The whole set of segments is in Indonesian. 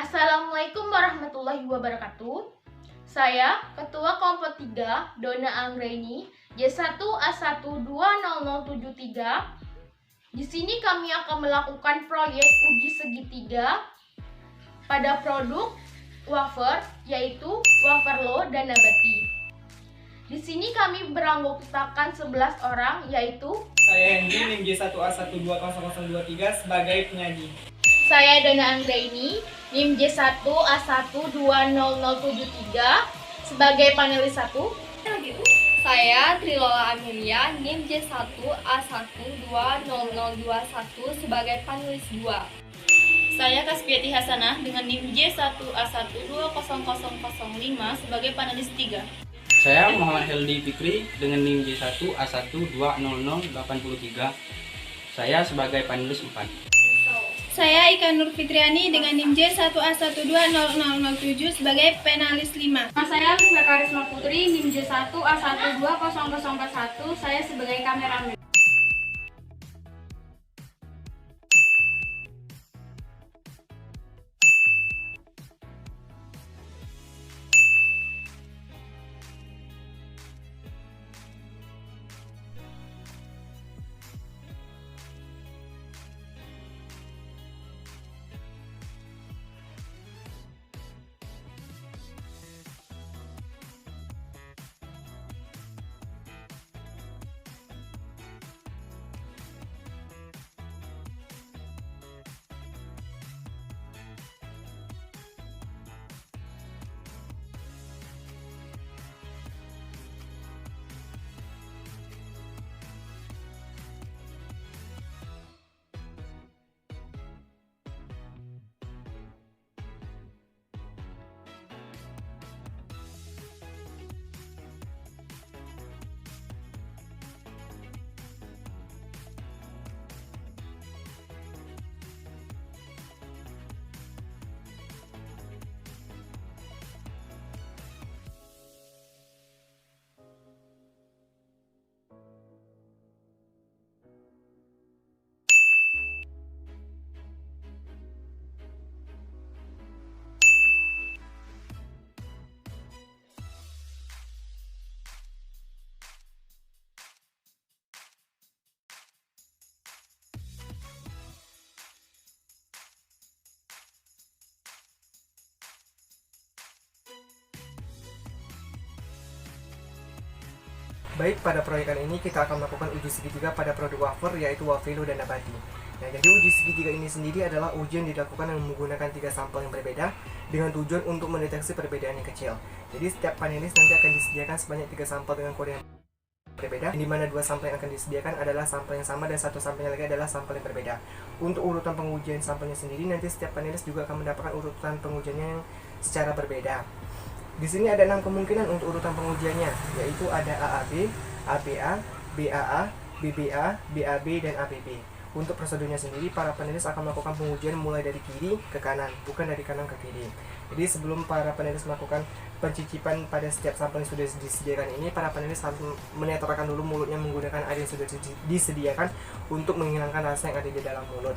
Assalamualaikum warahmatullahi wabarakatuh. Saya Ketua Kelompok 3 Dona Anggreni J1A1200073. Di sini kami akan melakukan proyek uji segitiga pada produk wafer, yaitu Waferlo dan Nabati. Di sini kami beranggotakan 11 orang, yaitu saya Hendy, NIM J1A1200023 sebagai penyaji. saya Dona Anggreni, NIM J1A1200073 sebagai panelis 1. Saya Trilola Amelia, NIM J1A1200021 sebagai panelis 2. Saya Kaspiati Hasanah dengan NIM J1A1200005 sebagai panelis 3. Saya Muhammad Heldi Fikri dengan NIM J1A1200083. Saya sebagai panelis 4. Saya Ika Nur Fitriani dengan NIM J1A1200007 sebagai panelis 5. Saya Lisa Karisma Putri, NIM J1A1200041, saya sebagai kameramen. Baik, pada proyekan ini kita akan melakukan uji segitiga pada produk wafer, yaitu Waferlo dan Nabati. Nah, jadi uji segitiga ini sendiri adalah ujian dilakukan dengan menggunakan 3 sampel yang berbeda dengan tujuan untuk mendeteksi perbedaan yang kecil. Jadi setiap panelis nanti akan disediakan sebanyak 3 sampel dengan kode yang berbeda, di mana 2 sampel yang akan disediakan adalah sampel yang sama dan 1 sampelnya lagi adalah sampel yang berbeda. Untuk urutan pengujian sampelnya sendiri, nanti setiap panelis juga akan mendapatkan urutan pengujiannya yang secara berbeda. Di sini ada 6 kemungkinan untuk urutan pengujiannya, yaitu ada AAB, ABA, BAA, BBA, BAB, dan ABB. Untuk prosedurnya sendiri, para panelis akan melakukan pengujian mulai dari kiri ke kanan, bukan dari kanan ke kiri. Jadi sebelum para panelis melakukan pencicipan pada setiap sampel yang sudah disediakan ini, para panelis harus menetralkan dulu mulutnya menggunakan air yang sudah disediakan untuk menghilangkan rasa yang ada di dalam mulut.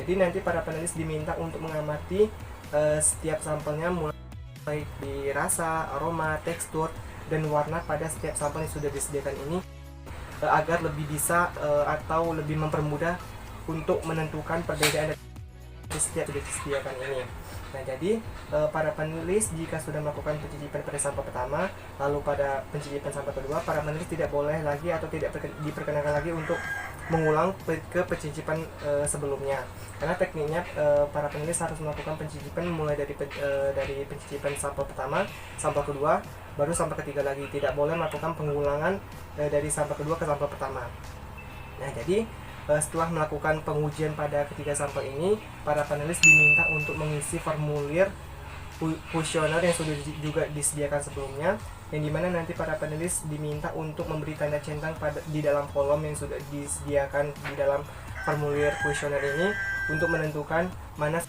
Jadi nanti para panelis diminta untuk mengamati setiap sampelnya mulai di rasa, aroma, tekstur, dan warna pada setiap sampel yang sudah disediakan ini agar lebih bisa atau lebih mempermudah untuk menentukan perbedaan dari setiap sudah disediakan ini. Nah, jadi para panelis jika sudah melakukan pencicipan pada sampel pertama, lalu pada pencicipan sampel kedua, para panelis tidak boleh lagi atau tidak diperkenankan lagi untuk mengulang ke pencicipan sebelumnya, karena tekniknya para penulis harus melakukan pencicipan mulai dari pencicipan sampel pertama, sampel kedua, baru sampel ketiga lagi. Tidak boleh melakukan pengulangan dari sampel kedua ke sampel pertama. Nah, jadi setelah melakukan pengujian pada ketiga sampel ini, para panelis diminta untuk mengisi formulir kuesioner yang sudah juga disediakan sebelumnya, yang dimana nanti para panelis diminta untuk memberi tanda centang di dalam kolom yang sudah disediakan di dalam formulir kuesioner ini untuk menentukan mana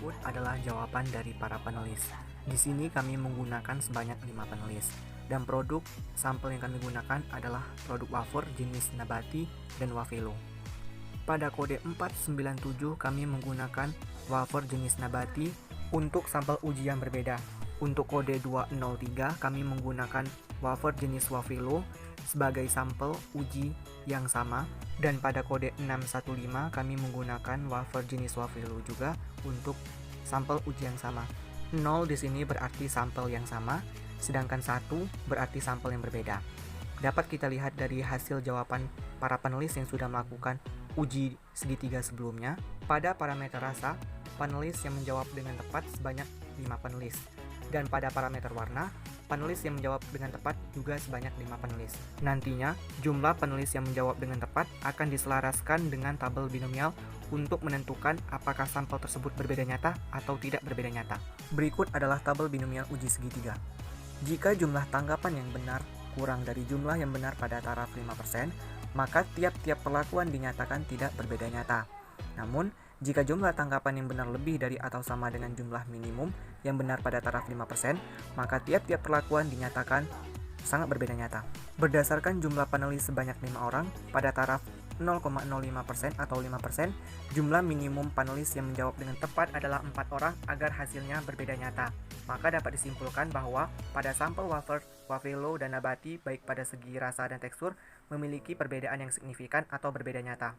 Berikut adalah jawaban dari para panelis. Di sini kami menggunakan sebanyak 5 panelis. Dan produk sampel yang kami gunakan adalah produk wafer jenis nabati dan wafelo. Pada kode 497 kami menggunakan wafer jenis nabati untuk sampel uji yang berbeda. Untuk kode 203 kami menggunakan wafer jenis wafelo sebagai sampel uji yang sama, dan pada kode 615 kami menggunakan wafer jenis wafelo juga untuk sampel uji yang sama. 0 di sini berarti sampel yang sama, sedangkan 1 berarti sampel yang berbeda. Dapat kita lihat dari hasil jawaban para panelis yang sudah melakukan uji segitiga sebelumnya. Pada parameter rasa, panelis yang menjawab dengan tepat sebanyak 5 panelis. Dan pada parameter warna, panelis yang menjawab dengan tepat juga sebanyak 5 panelis. Nantinya, jumlah panelis yang menjawab dengan tepat akan diselaraskan dengan tabel binomial untuk menentukan apakah sampel tersebut berbeda nyata atau tidak berbeda nyata. Berikut adalah tabel binomial uji segitiga. Jika jumlah tanggapan yang benar kurang dari jumlah yang benar pada taraf 5%, maka tiap-tiap perlakuan dinyatakan tidak berbeda nyata. Namun, jika jumlah tanggapan yang benar lebih dari atau sama dengan jumlah minimum yang benar pada taraf 5%, maka tiap-tiap perlakuan dinyatakan sangat berbeda nyata. Berdasarkan jumlah panelis sebanyak 5 orang pada taraf 0,05% atau 5%, jumlah minimum panelis yang menjawab dengan tepat adalah 4 orang agar hasilnya berbeda nyata. Maka dapat disimpulkan bahwa pada sampel wafer, wafelo, dan nabati baik pada segi rasa dan tekstur memiliki perbedaan yang signifikan atau berbeda nyata.